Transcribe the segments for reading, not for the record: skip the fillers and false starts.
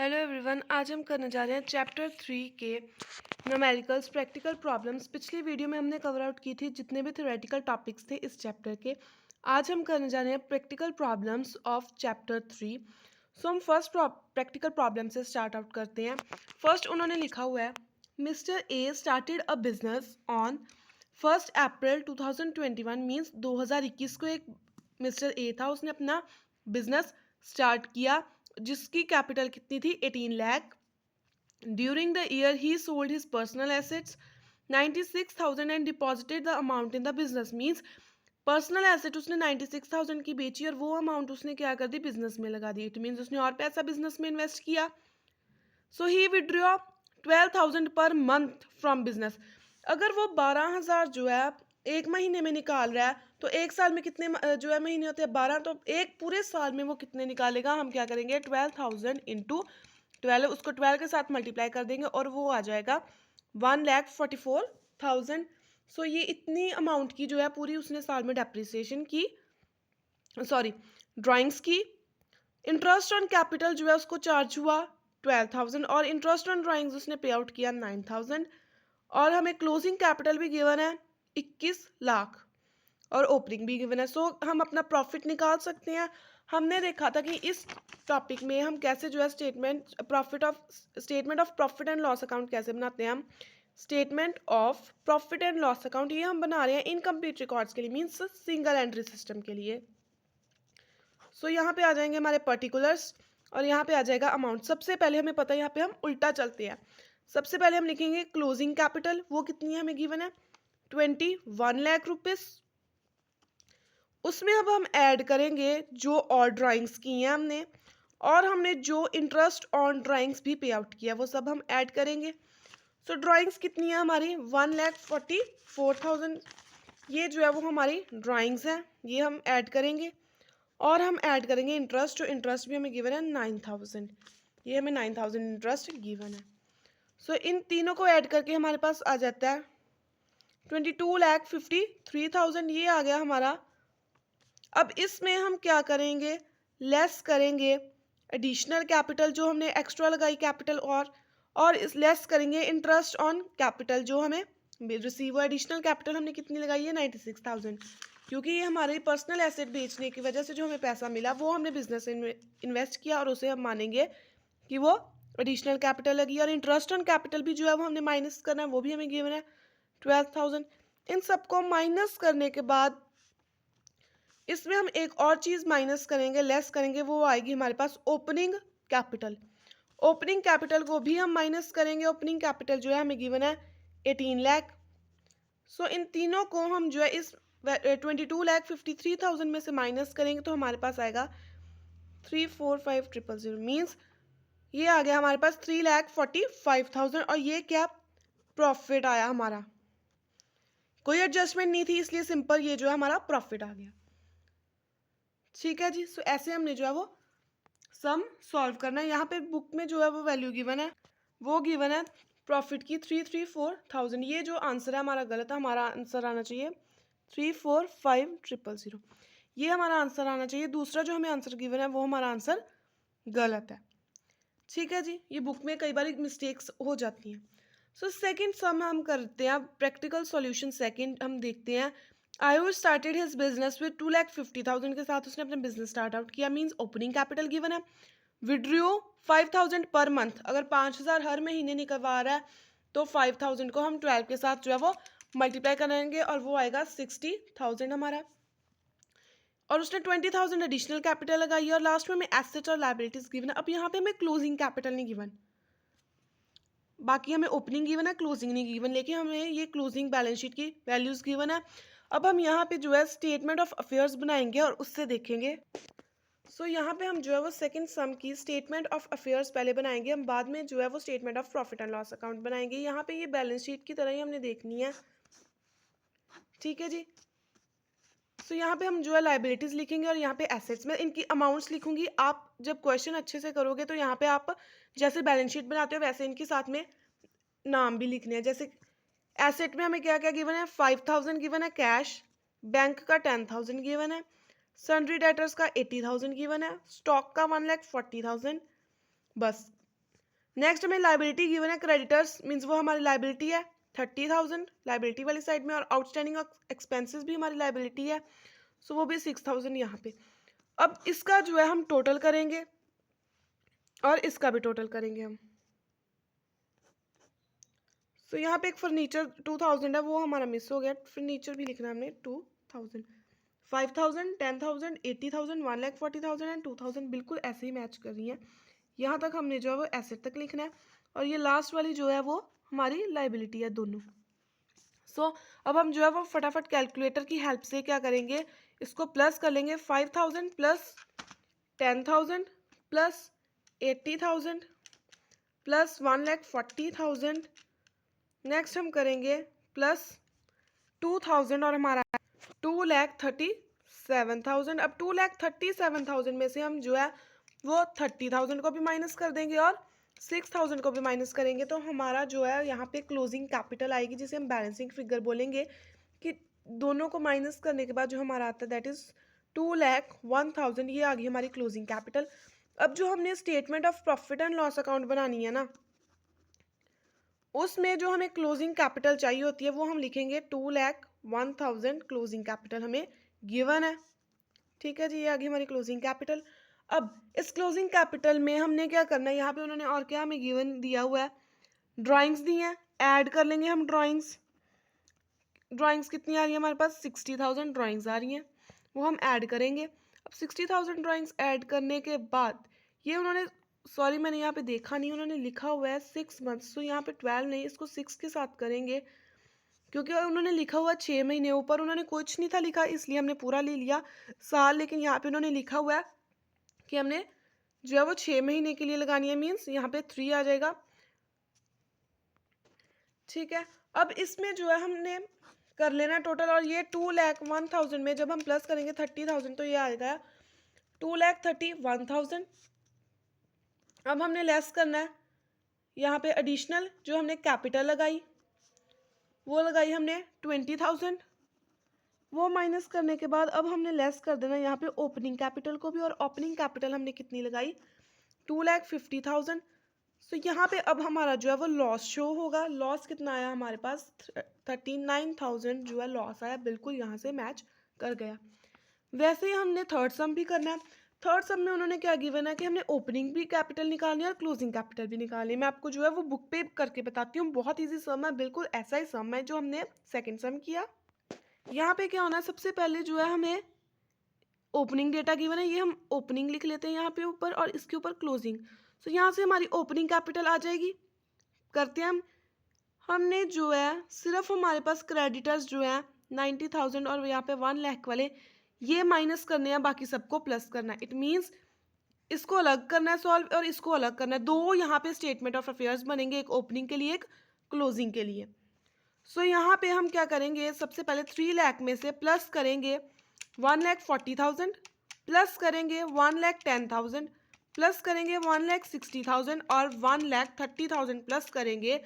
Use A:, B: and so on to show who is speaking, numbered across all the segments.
A: Hello everyone, आज हम करने जा रहे हैं चैप्टर 3 के न्यूमेरिकल्स प्रैक्टिकल प्रॉब्लम्स। पिछली वीडियो में हमने कवर आउट की थी जितने भी थ्योरेटिकल टॉपिक्स थे इस चैप्टर के। आज हम करने जा रहे हैं प्रैक्टिकल प्रॉब्लम्स ऑफ चैप्टर 3। सो हम फर्स्ट प्रैक्टिकल प्रॉब्लम से स्टार्ट आउट करते हैं। फर्स्ट उन्होंने लिखा हुआ है, mister A started a business on 1 April 2021। Means 2021 को एक मिस्टर ए था, उसने अपना बिजनेस स्टार्ट किया जिसकी कैपिटल कितनी थी 18 lakh. During the year he sold his personal assets 96,000 and deposited the amount in the business. Means personal asset उसने 96,000 की बेची और वो अमाउंट उसने क्या कर दी, बिजनेस में लगा दी। इट मीन्स उसने और पैसा बिजनेस में इन्वेस्ट किया। सो ही withdraw 12,000 per month from business. अगर वो 12,000 जो है एक महीने में निकाल रहा है तो एक साल में कितने जो है महीने होते हैं 12, तो एक पूरे साल में वो कितने निकालेगा, हम क्या करेंगे 12,000 इंटू 12, उसको 12 के साथ मल्टीप्लाई कर देंगे और वो आ जाएगा 1,44,000। सो ये इतनी अमाउंट की जो है पूरी उसने साल में डेप्रिसिएशन की, सॉरी ड्राइंग्स की। इंटरेस्ट ऑन कैपिटल जो है उसको चार्ज हुआ 12,000 और इंटरेस्ट ऑन ड्राइंग्स उसने पे आउट किया 9,000 और हमें क्लोजिंग कैपिटल भी गिवन है 21 लाख और ओपनिंग भी गिवन है। सो हम अपना प्रॉफिट निकाल सकते हैं। हमने देखा था कि इस टॉपिक में हम कैसे जो है statement of profit and loss account कैसे बनाते हैं। हम statement of profit and loss account ये हम बना रहे हैं इनकम्प्लीट रिकॉर्ड्स के लिए, मीन्स सिंगल एंट्री सिस्टम के लिए। सो यहाँ पे आ जाएंगे हमारे पर्टिकुलर्स और यहाँ पे आ जाएगा अमाउंट। सबसे पहले हमें पता है यहाँ पे हम उल्टा चलते हैं। सबसे पहले हम लिखेंगे क्लोजिंग कैपिटल, वो कितनी है हमें गिवन है 21 लाख रुपीस। उसमें अब हम ऐड करेंगे जो और ड्राइंग्स की हैं हमने, और हमने जो इंटरेस्ट ऑन ड्राइंग्स भी पे आउट किया वो सब हम ऐड करेंगे। सो ड्राइंग्स कितनी है हमारी 1,44,000। ये जो है वो हमारी ड्राइंग्स हैं, ये हम ऐड करेंगे और हम ऐड करेंगे इंटरेस्ट। जो इंटरेस्ट भी हमें गिवन है 9,000, ये हमें 9,000 इंटरेस्ट गिवन है। सो इन तीनों को ऐड करके हमारे पास आ जाता है 22,53,000, ये आ गया हमारा। अब इसमें हम क्या करेंगे, लेस करेंगे एडिशनल कैपिटल जो हमने एक्स्ट्रा लगाई कैपिटल, और इस लेस करेंगे इंटरेस्ट ऑन कैपिटल जो हमें रिसीव। एडिशनल कैपिटल हमने कितनी लगाई है 96,000, क्योंकि ये हमारे पर्सनल एसेट बेचने की वजह से जो हमें पैसा मिला वो हमने बिजनेस में इन्वेस्ट किया और उसे हम मानेंगे कि वो एडिशनल कैपिटल लगी। और इंटरेस्ट ऑन कैपिटल भी जो है वो हमने माइनस करना है, वो भी हमें गिवन है 12,000। इन सबको माइनस करने के बाद इसमें हम एक और चीज़ माइनस करेंगे, लेस करेंगे, वो आएगी हमारे पास ओपनिंग कैपिटल। ओपनिंग कैपिटल को भी हम माइनस करेंगे। ओपनिंग कैपिटल जो है हमें गिवन है 18 लाख। सो इन तीनों को हम जो है इस 22,53,000 में से माइनस करेंगे तो हमारे पास आएगा 345,000। मीन्स ये आ गया हमारे पास 3,45,000 और ये क्या प्रॉफिट आया हमारा, कोई एडजस्टमेंट नहीं थी, इसलिए सिंपल ये जो है हमारा प्रॉफिट आ गया। ठीक है जी। सो ऐसे हमने जो है वो सम सॉल्व करना है। यहाँ पे बुक में जो है वो वैल्यू गिवन है, वो गिवन है प्रॉफिट की 334,000। ये जो आंसर है हमारा गलत है, हमारा आंसर आना चाहिए 345,000। ये हमारा आंसर आना चाहिए। दूसरा जो हमें आंसर गिवन है वो हमारा आंसर गलत है। ठीक है जी, ये बुक में कई बार मिस्टेक्स हो जाती हैं। सो सेकंड सम हम करते हैं, प्रैक्टिकल सॉल्यूशन सेकंड हम देखते हैं। Ayush started his business with 2,50,000 के साथ उसने अपना बिजनेस स्टार्ट आउट किया। मीन्स ओपनिंग कैपिटल गिवन है। विड्रू 5,000 पर मंथ, अगर 5,000 हर महीने निकलवा रहा है तो 5,000 को हम 12 के साथ जो है वो मल्टीप्लाई करेंगे और वो आएगा 60,000 हमारा। और उसने 20,000 एडिशनल कैपिटल लगाई है और लास्ट में हमें एसेट्स और लाइबिलिटीज गिवन है। अब यहाँ पे हमें क्लोजिंग कैपिटल नहीं गिवन, बाकी हमें ओपनिंग गिवन है, क्लोजिंग नहीं गिवन, लेकिन हमें ये क्लोजिंग बैलेंस शीट की वैल्यूज गिवन है। अब हम यहाँ पे जो है स्टेटमेंट ऑफ अफेयर्स बनाएंगे और उससे देखेंगे। सो यहाँ पे हम जो है वो सेकंड सम की स्टेटमेंट ऑफ अफेयर्स पहले बनाएंगे, हम बाद में जो है वो statement of profit and loss account बनाएंगे। यहाँ पे ये बैलेंस शीट की तरह ही हमने देखनी है। ठीक है जी। सो यहाँ पे हम जो है लाइबिलिटीज लिखेंगे और यहाँ पे एसेट्स में इनकी अमाउंट्स लिखूंगी। आप जब क्वेश्चन अच्छे से करोगे तो यहाँ पे आप जैसे बैलेंस शीट बनाते हो वैसे इनके साथ में नाम भी लिखने हैं। जैसे एसेट में हमें क्या क्या गिवन है, 5,000 गिवन है कैश, बैंक का 10,000 गिवन है, सन्ड्री डेटर्स का 80,000 गिवन है, स्टॉक का 1,40,000। बस नेक्स्ट हमें लाइबिलिटी गिवन है, क्रेडिटर्स मीन्स वो हमारी लाइबिलिटी है 30,000 लाइबिलिटी वाली साइड में, और आउटस्टैंडिंग एक्सपेंसेस भी हमारी लाइबिलिटी है, सो वो भी 6,000 यहाँ पे। अब इसका जो है हम टोटल करेंगे और इसका भी टोटल करेंगे हम। सो यहाँ पे एक फर्नीचर 2,000 है, वो हमारा मिस हो गया, फर्नीचर भी लिखना है हमने 2,000, 5,000, 10,000, 80,000, 1,40,000 एंड 2,000 बिल्कुल ऐसे ही मैच कर रही हैं। यहाँ तक हमने जो है वो एसेट तक लिखना है, और ये लास्ट वाली जो है वो हमारी लाइबिलिटी है दोनों। सो अब हम जो है वो फटाफट कैलकुलेटर की हेल्प से क्या करेंगे, इसको प्लस कर लेंगे। 5,000 प्लस 10,000 प्लस 80,000 प्लस 1,40,000, नेक्स्ट हम करेंगे प्लस 2,000 और हमारा 2,37,000। अब 2,37,000 में से हम जो है वो 30,000 को भी माइनस कर देंगे और 6,000 को भी माइनस करेंगे, तो हमारा जो है यहाँ पे क्लोजिंग कैपिटल आएगी, जिसे हम बैलेंसिंग फिगर बोलेंगे, कि दोनों को माइनस करने के बाद जो हमारा आता है दैट इज 2,01,000, ये आ गई हमारी क्लोजिंग कैपिटल। अब जो हमने statement of profit and loss account बनानी है ना, उसमें जो हमें क्लोजिंग कैपिटल चाहिए होती है वो हम लिखेंगे 2,01,000 क्लोजिंग कैपिटल हमें गिवन है। ठीक है जी, ये आ गई हमारी क्लोजिंग कैपिटल। अब इस क्लोजिंग कैपिटल में हमने क्या करना है, यहाँ पे उन्होंने और क्या हमें गिवन दिया हुआ है, ड्राइंग्स दी हैं, ऐड कर लेंगे हम ड्राइंग्स। ड्राइंग्स कितनी आ रही है हमारे पास, 60,000 ड्राइंग्स आ रही हैं, वो हम ऐड करेंगे। अब 60,000 ड्राइंग्स ऐड करने के बाद ये उन्होंने, सॉरी मैंने यहाँ पे देखा नहीं, उन्होंने लिखा हुआ है 6 मंथ्स, तो यहाँ पे 12 नहीं, इसको 6 के साथ करेंगे, क्योंकि उन्होंने लिखा हुआ 6 महीने, ऊपर उन्होंने कुछ नहीं था लिखा, इसलिए हमने पूरा ले लिया साल, लेकिन यहाँ पे उन्होंने लिखा हुआ है कि हमने जो है वो 6 महीने के लिए लगानी है, मीन्स यहाँ पे 3 आ जाएगा। ठीक है, अब इसमें जो है हमने कर लेना टोटल, और ये 2,01,000 में जब हम प्लस करेंगे 30,000 तो ये आएगा 2,31,000। अब हमने लेस करना है, यहाँ पे एडिशनल जो हमने कैपिटल लगाई वो लगाई हमने 20,000, वो माइनस करने के बाद अब हमने लेस कर देना यहाँ पे ओपनिंग कैपिटल को भी, और ओपनिंग कैपिटल हमने कितनी लगाई 2,50,000। सो यहाँ पे अब हमारा जो है वो लॉस शो होगा, लॉस कितना आया हमारे पास 39,000 जो है लॉस आया, बिल्कुल यहाँ से मैच कर गया। वैसे ही हमने थर्ड सम भी करना है। थर्ड सम में उन्होंने क्या गिवन है कि हमने ओपनिंग भी कैपिटल निकालनी है और क्लोजिंग कैपिटल भी निकालनी है। मैं आपको जो है वो बुक पे करके बताती हूँ, बहुत ईजी सम है, बिल्कुल ऐसा ही सम है जो हमने सेकेंड सम किया। यहाँ पे क्या होना है, सबसे पहले जो है हमें ओपनिंग डेटा गिवन है, ये हम ओपनिंग लिख लेते हैं यहाँ पे ऊपर, और इसके ऊपर क्लोजिंग। सो यहाँ से हमारी ओपनिंग कैपिटल आ जाएगी, करते हैं हम। हमने जो है सिर्फ हमारे पास क्रेडिटर्स जो है 90,000 और यहाँ पे 1 लाख वाले ये माइनस करने हैं, बाकी सबको प्लस करना है। इट मीन्स इसको अलग करना है सॉल्व और इसको अलग करना है, दो यहाँ पे स्टेटमेंट ऑफ अफेयर्स बनेंगे, एक ओपनिंग के लिए एक क्लोजिंग के लिए। सो यहाँ पे हम क्या करेंगे, सबसे पहले 3 लाख में से प्लस करेंगे 1,40,000, प्लस करेंगे 1,10,000, प्लस करेंगे 1,60,000 और 1,30,000 प्लस करेंगे,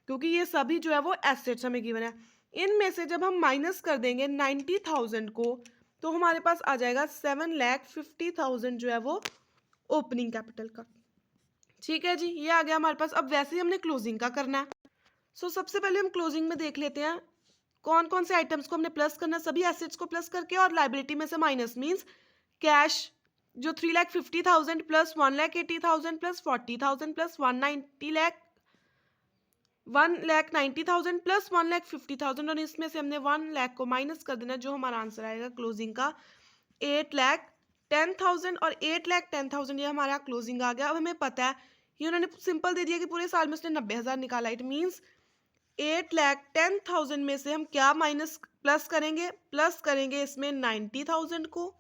A: क्योंकि ये सभी जो है वो एसेट्स हमें गिवन है। इनमें से जब हम माइनस कर देंगे 90,000 को, तो हमारे पास आ जाएगा 7,50,000 जो है वो ओपनिंग कैपिटल का। ठीक है जी, ये आ गया हमारे पास। अब वैसे ही हमने क्लोजिंग का करना है। सो सबसे पहले हम क्लोजिंग में देख लेते हैं कौन कौन से आइटम्स को हमने प्लस करना है, सभी एसेट्स को प्लस करके और लाइबिलिटी में से माइनस, मींस कैश जो 3,50,000 प्लस 1,80,000 प्लस 40,000 प्लस 1,90,000 प्लस 1,50,000, और इसमें से हमने 1 लाख को माइनस कर देना, जो हमारा आंसर आएगा क्लोजिंग का 8,10,000, और 8,10,000 ये हमारा क्लोजिंग आ गया। अब हमें पता है ये उन्होंने सिंपल दे दिया कि पूरे साल में उसने 90,000 निकाला, इट मीन्स 8,10,000 में से हम क्या माइनस प्लस करेंगे, प्लस करेंगे इसमें 90,000 को,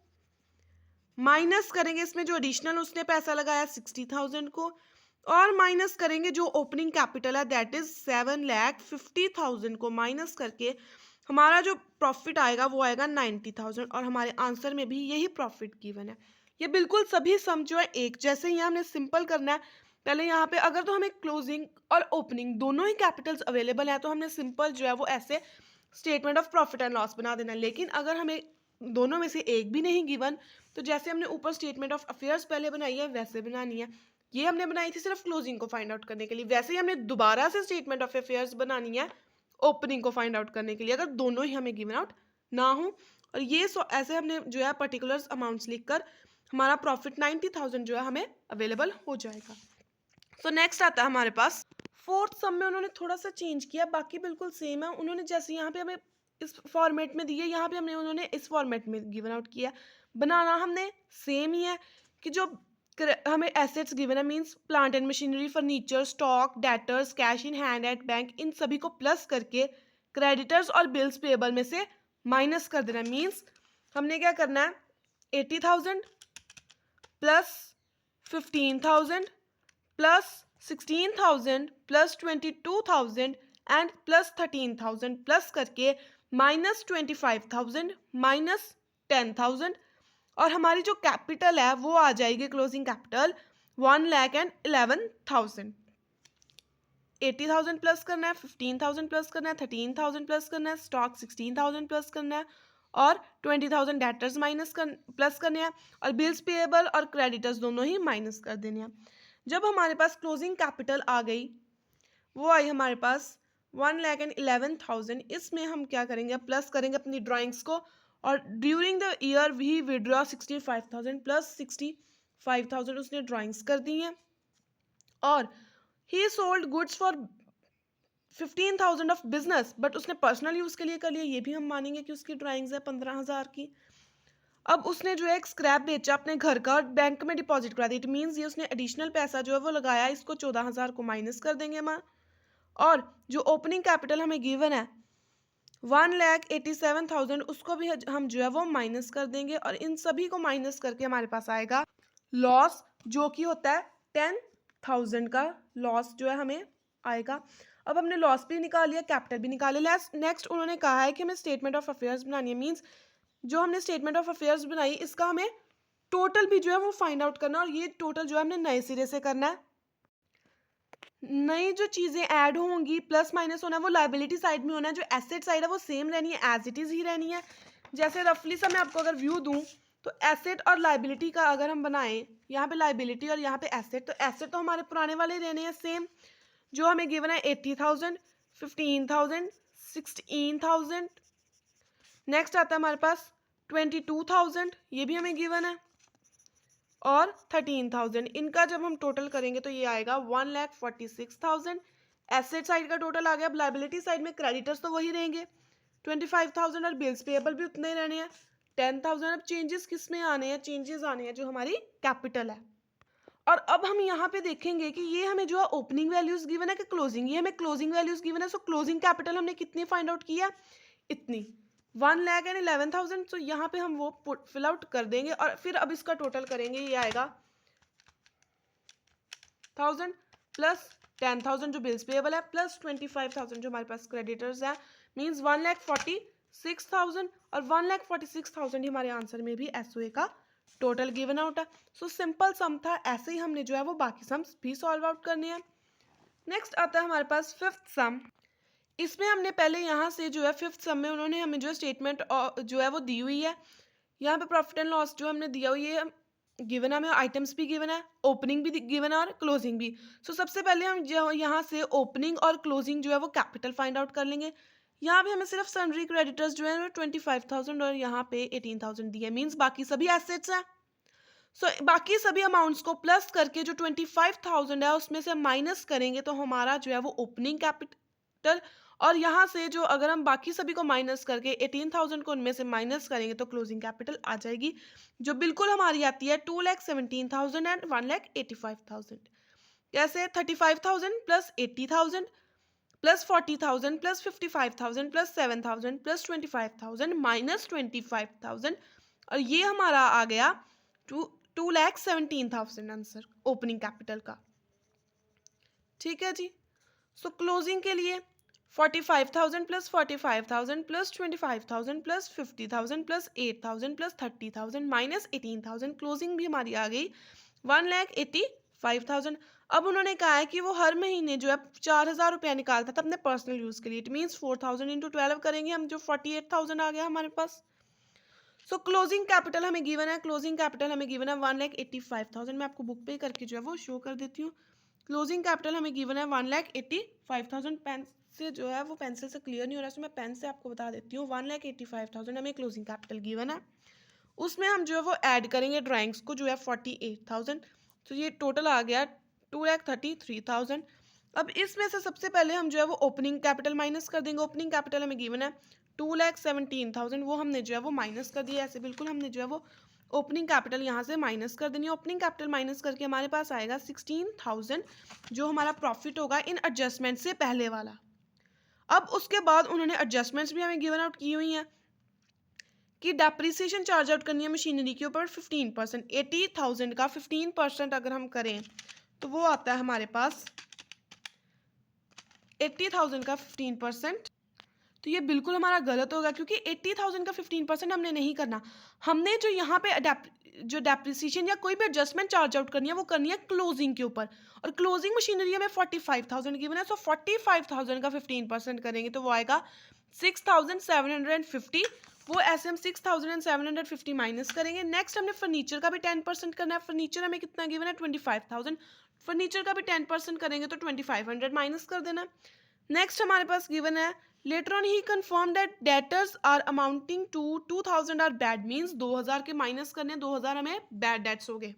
A: माइनस करेंगे इसमें जो एडिशनल उसने पैसा लगाया 60,000 को, और माइनस करेंगे जो ओपनिंग कैपिटल है दैट इज 7,50,000 को, माइनस करके हमारा जो प्रॉफिट आएगा वो आएगा 90,000, और हमारे आंसर में भी यही प्रॉफिट गिवन है। ये बिल्कुल सभी सम जो है एक जैसे ही हमने सिंपल करना है। पहले यहाँ पे अगर तो हमें क्लोजिंग और ओपनिंग दोनों ही कैपिटल्स अवेलेबल है तो हमने सिंपल जो है वो ऐसे statement of profit and loss बना देना है, लेकिन अगर हमें दोनों में से एक भी नहीं गिवन तो जैसे हमने ऊपर स्टेटमेंट ऑफ अफेयर्स पहले बनाई है वैसे बनानी है। ये हमने बनाई थी सिर्फ क्लोजिंग को फाइंड आउट करने के लिए, वैसे ही हमने दोबारा से स्टेटमेंट ऑफ अफेयर्स बनानी है ओपनिंग को फाइंड आउट करने के लिए, अगर दोनों ही हमें गिवन आउट ना हो। और ये ऐसे हमने जो है पर्टिकुलर अमाउंट्स लिखकर हमारा प्रॉफिट 90,000 जो है हमें अवेलेबल हो जाएगा। तो नेक्स्ट आता है हमारे पास फोर्थ सम में उन्होंने थोड़ा सा चेंज किया, बाकी बिल्कुल सेम है। उन्होंने जैसे यहाँ पे हमें इस फॉर्मेट में दिए, यहाँ पे उन्होंने इस फॉर्मेट में गिवन आउट किया। बनाना हमने सेम ही है कि जो हमें एसेट्स गिवन है means plant and machinery, furniture, stock, debtors, cash in hand at bank, इन सभी को प्लस करके क्रेडिटर्स और बिल्स पेएबल में से माइनस कर देना है। मींस हमने क्या करना है 80,000 plus 15,000 plus 16,000 plus 22,000 and plus 13,000 plus करके माइनस 25,000 माइनस 10,000, और हमारी जो कैपिटल है वो आ जाएगी क्लोजिंग कैपिटल 1,11,000। 80,000 प्लस करना है, 15,000 प्लस करना है, 13,000 प्लस करना है, स्टॉक 16,000 प्लस करना है और 20,000 डेटर्स प्लस करने हैं, और बिल्स पेएबल और क्रेडिटर्स दोनों ही माइनस कर देने हैं। जब हमारे पास क्लोजिंग कैपिटल आ गई, वो आई हमारे पास 1,11,000, इसमें हम क्या करेंगे, प्लस करेंगे अपनी ड्राइंग्स को, और during the year we withdraw 65,000 plus 65,000 उसने ड्राइंग्स कर दी हैं, और he sold goods for 15,000 of business, but उसने पर्सनल यूज के लिए कर लिया, ये भी हम मानेंगे कि उसकी ड्राइंग्स है 15,000 की। अब उसने जो है एक स्क्रैप बेचा अपने घर का और बैंक में डिपॉजिट करा दी, इट मीन्स ये उसने एडिशनल पैसा जो है वो लगाया, इसको 14,000 को माइनस कर देंगे हम। और जो ओपनिंग कैपिटल हमें गिवन है 1,87,000, उसको भी हम जो है वो माइनस कर देंगे, और इन सभी को माइनस करके हमारे पास आएगा लॉस, जो कि होता है 10,000 का लॉस जो है हमें आएगा। अब हमने लॉस भी निकाल लिया, कैपिटल भी निकाल लिया। नेक्स्ट उन्होंने कहा है कि हमें स्टेटमेंट ऑफ अफेयर्स बनानी है, मीन्स जो हमने स्टेटमेंट ऑफ अफेयर्स बनाई इसका हमें टोटल भी जो है वो फाइंड आउट करना है, और ये टोटल जो है हमने नए सिरे से करना है। नई जो चीज़ें ऐड होंगी प्लस माइनस होना है वो लाइबिलिटी साइड में होना है, जो एसेट साइड है वो सेम रहनी है, एज इट इज़ ही रहनी है। जैसे रफली सा मैं आपको अगर व्यू दूं तो एसेट और लाइबिलिटी का अगर हम बनाएं, यहाँ पे लाइबिलिटी और यहाँ पे एसेट, तो एसेट तो हमारे पुराने वाले रहने हैं सेम, जो हमें गिवन है 80,000, 15,000, 16,000। नेक्स्ट आता है हमारे पास 22,000, ये भी हमें गिवन है, और 13,000। इनका जब हम टोटल करेंगे तो ये आएगा 1,46,000। एसेट साइड का टोटल आ गया। अब लाइबिलिटी साइड में क्रेडिटर्स तो वही रहेंगे 25,000, और बिल्स पेएबल भी उतने ही रहने हैं 10,000। अब चेंजेस किस में आने हैं, चेंजेस आने हैं जो हमारी कैपिटल है। और अब हम यहाँ पे देखेंगे कि ये हमें जो है ओपनिंग वैल्यूज गिवन है कि क्लोजिंग, ये हमें क्लोजिंग वैल्यूज गिवन है। सो क्लोजिंग कैपिटल हमने कितनी फाइंड आउट किया, इतनी 1,11,000। तो यहाँ पे हम वो फिल आउट कर देंगे, और फिर अब इसका टोटल करेंगे, ये आएगा 1,000 प्लस 10,000 जो बिल्स पेएबल है, प्लस 25,000 जो हमारे पास क्रेडिटर्स है, मीन्स 1,46,000, और 1,46,000 ही हमारे आंसर में भी एसओए का टोटल गिवन आउट है। सो सिंपल सम था, ऐसे ही हमने जो है वो बाकी सम्स भी सॉल्व आउट करने हैं। नेक्स्ट आता है हमारे पास फिफ्थ सम। इसमें हमने पहले यहाँ से जो है फिफ्थ सम में उन्होंने हमें जो स्टेटमेंट जो है वो दी हुई है, यहाँ पे प्रॉफिट एंड लॉस जो हमने दिया हुई है गिवन है, हमें आइटम्स भी गिवन है, ओपनिंग भी गिवन है और क्लोजिंग भी। सो सबसे पहले हम जो यहाँ से ओपनिंग और क्लोजिंग जो है वो कैपिटल फाइंड आउट कर लेंगे। यहाँ पे हमें सिर्फ सन्ड्री क्रेडिटर्स जो है 25,000 और यहाँ पे 18,000 दिए, मीन्स बाकी सभी एसेट्स हैं। सो बाकी सभी अमाउंट्स को प्लस करके जो 25,000 है उसमें से माइनस करेंगे तो हमारा जो है वो ओपनिंग कैपिटल, और यहाँ से जो अगर हम बाकी सभी को माइनस करके 18,000 को उनमें से माइनस करेंगे तो क्लोजिंग कैपिटल आ जाएगी, जो बिल्कुल हमारी आती है 2,17,000 एंड 1,85,000। कैसे 35,000 plus 80,000 plus 40,000 plus 55,000 plus 7,000 plus 25,000 minus 25,000, और ये हमारा आ गया 2,17,000 आंसर ओपनिंग कैपिटल का। ठीक है जी। सो क्लोजिंग के लिए 45,000 plus 45,000 plus 25,000 plus 50,000 plus 8,000 plus 30,000 minus 18,000, closing भी हमारी आ गई 1,85,000। अब उन्होंने कहा है कि वो हर महीने जो है 4,000 रुपया निकालता था अपने पर्सनल यूज़ के लिए, इट मीन्स 4,000 इंटू 12 करेंगे हम, जो 48,000 आ गया हमारे पास। सो क्लोजिंग कैपिटल हमें गिवन है, क्लोजिंग कैपिटल हमें गिवन है 1,85,000। मैं आपको बुक पे करके जो है वो शो कर देती हूँ। क्लोजिंग कैपिटल हमें गिवन है 1,85,000। पेन से जो है वो पेंसिल से क्लियर नहीं हो रहा है, तो मैं पेन से आपको बता देती हूँ। 1,85,000 हमें क्लोजिंग कैपिटल गिवन है। उसमें हम जो है वो ऐड करेंगे ड्राइंग्स को, जो है 48,000। तो ये टोटल आ गया 2,33,000। अब इसमें से सबसे पहले हम जो है वो ओपनिंग कैपिटल माइनस कर देंगे। ओपनिंग कैपिटल हमें गिवन है 2,17,000, वो हमने जो है वो माइनस कर दिया। ऐसे बिल्कुल हमने जो है वो ओपनिंग कैपिटल यहाँ से माइनस कर देनी है। ओपनिंग कैपिटल माइनस करके हमारे पास आएगा 16,000, जो हमारा प्रॉफिट होगा इन एडजस्टमेंट से पहले वाला। अब उसके बाद उन्होंने एडजस्टमेंट्स भी हमें गिवन आउट की हुई हैं कि डेप्रिसिएशन चार्ज आउट करनी है मशीनरी के ऊपर 15%। 80,000 का 15% अगर हम करें तो वो आता है हमारे पास 80,000 का 15%। तो ये बिल्कुल हमारा गलत होगा, क्योंकि 80,000 का 15% हमने नहीं करना। हमने जो यहाँ पे जो डेप्रिसिएशन या कोई भी एडजस्टमेंट चार्ज आउट करनी है वो करनी है क्लोजिंग के ऊपर, और क्लोजिंग मशीनरी हमें 45,000 गिवन है। सो 45,000 का 15% करेंगे तो वो आएगा 6,750। वो ऐसे हम 6,750 माइनस करेंगे। नेक्स्ट हमने फर्नीचर का भी 10% करना है। फर्नीचर हमें कितना गिवन है 25,000। फर्नीचर का भी 10% करेंगे तो 2,500 माइनस कर देना। नेक्स्ट हमारे पास गिवन है later on he confirm that debtors are amounting to 2,000 are bad, means 2,000 के माइनस करने, 2,000 हमें बैड डेट्स हो गए,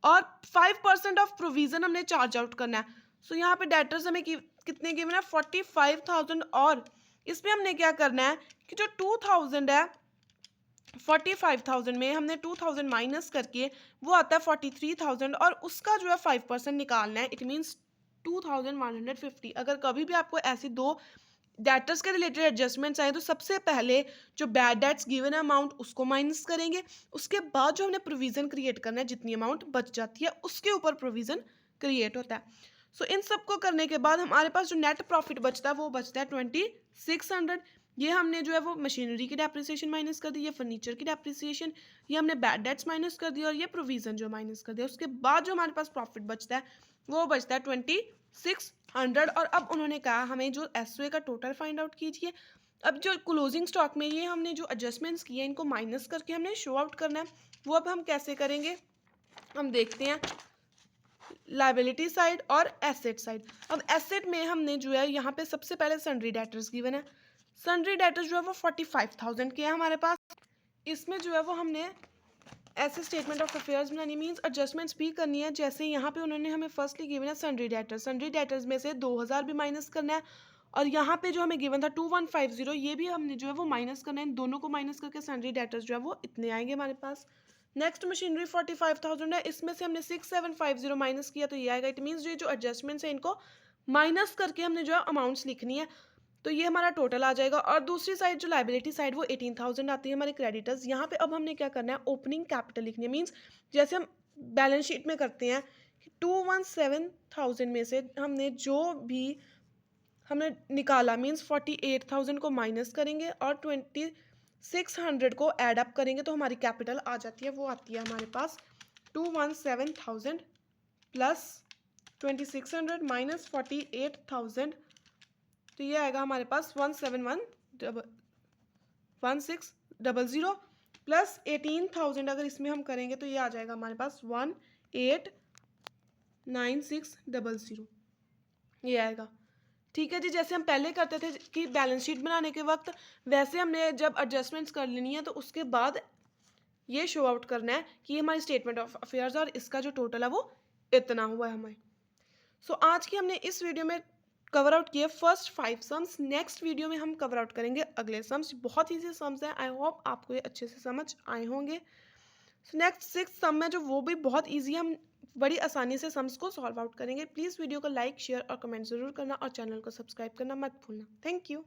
A: और 5% ऑफ प्रोविजन हमने चार्ज आउट करना है। सो यहाँ पे डेटर्स हमें कितने गिवन है 45,000, और इसमें हमने क्या करना है कि जो 2,000 है 45,000 में हमने 2,000 माइनस करके वो आता है 43,000, और उसका जो है 5% निकालना है। It means 2,150। अगर कभी भी आपको ऐसी दो डेटर्स के रिलेटेड एडजस्टमेंट्स आए तो सबसे पहले जो बैड डेट्स गिवन है अमाउंट उसको माइनस करेंगे, उसके बाद जो हमने प्रोविजन क्रिएट करना है, जितनी अमाउंट बच जाती है उसके ऊपर प्रोविजन क्रिएट होता है। सो इन सबको करने के बाद हमारे पास जो नेट प्रॉफिट बचता है वो बचता है 2,600। ये हमने जो है वो मशीनरी की डेप्रिसिएशन माइनस कर दी, ये फर्नीचर की डेप्रिसिएशन, ये हमने बैड डेट्स माइनस कर दिया, और ये प्रोविजन जो माइनस कर दिया। उसके बाद जो हमारे पास प्रॉफिट बचता है वो बचता है 2,600। और अब उन्होंने कहा हमें जो एसओए का टोटल फाइंड आउट कीजिए। अब जो क्लोजिंग स्टॉक में ये हमने जो एडजस्टमेंट्स किए इनको माइनस करके हमने शो आउट करना है। वो अब हम कैसे करेंगे हम देखते हैं, लाइबिलिटी साइड और एसेट साइड। अब एसेट में हमने जो है यहाँ पे सबसे पहले सन्ड्री डेटर्स गिवन है। सन्ड्री डेटर्स जो है वो 45,000 के है हमारे पास। इसमें जो है वो हमने ऐसे स्टेटमेंट ऑफ अफेयर्स बनानी, मींस एडजस्टमेंट्स भी करनी है। जैसे यहाँ पे उन्होंने हमें फर्स्टली गिवन है सन्ड्री डेटर्स, सन्ड्री डेटर्स में से 2,000 भी माइनस करना है, और यहाँ पे जो हमें गिवन था 2,150 ये भी हमने जो है वो माइनस करना है। इन दोनों को माइनस करके सन्ड्री डेटर्स जो है वो इतने आएंगे हमारे पास। नेक्स्ट मशीनरी 45,000 है, इसमें से हमने 6,750 माइनस किया तो ये आएगा। इट मीन्स जो एडजस्टमेंट्स है इनको माइनस करके हमने जो है अमाउंट्स लिखनी है, तो ये हमारा टोटल आ जाएगा। और दूसरी साइड जो लाइबिलिटी साइड वो 18,000 आती है हमारे क्रेडिटर्स। यहाँ पे अब हमने क्या करना है ओपनिंग कैपिटल लिखनी है, मीन्स जैसे हम बैलेंस शीट में करते हैं 217,000 में से हमने जो भी हमने निकाला मीन्स 48,000 को माइनस करेंगे और 2,600 को ऐड अप करेंगे तो हमारी कैपिटल आ जाती है। वो आती है हमारे पास 217,000 प्लस 2,600 माइनस 48,000, तो ये आएगा हमारे पास 1,716,000 प्लस 18,000। अगर इसमें हम करेंगे तो ये आ जाएगा हमारे पास 1,896,000, ये आएगा। ठीक है जी, जैसे हम पहले करते थे कि बैलेंस शीट बनाने के वक्त, वैसे हमने जब एडजस्टमेंट्स कर लेनी है तो उसके बाद ये शो आउट करना है कि हमारी स्टेटमेंट ऑफ अफेयर्स और इसका जो टोटल है वो इतना हुआ है हमें। सो आज की हमने इस वीडियो में कवर आउट किए फर्स्ट 5 सम्स। नेक्स्ट वीडियो में हम कवर आउट करेंगे अगले सम्स। बहुत ईजी सम्स हैं, आई होप आपको ये अच्छे से समझ आए होंगे। सो नेक्स्ट 6 सम है जो वो भी बहुत ईजी, हम बड़ी आसानी से सम्स को सॉल्व आउट करेंगे। प्लीज़ वीडियो को लाइक शेयर और कमेंट ज़रूर करना, और चैनल को सब्सक्राइब करना मत भूलना। Thank you.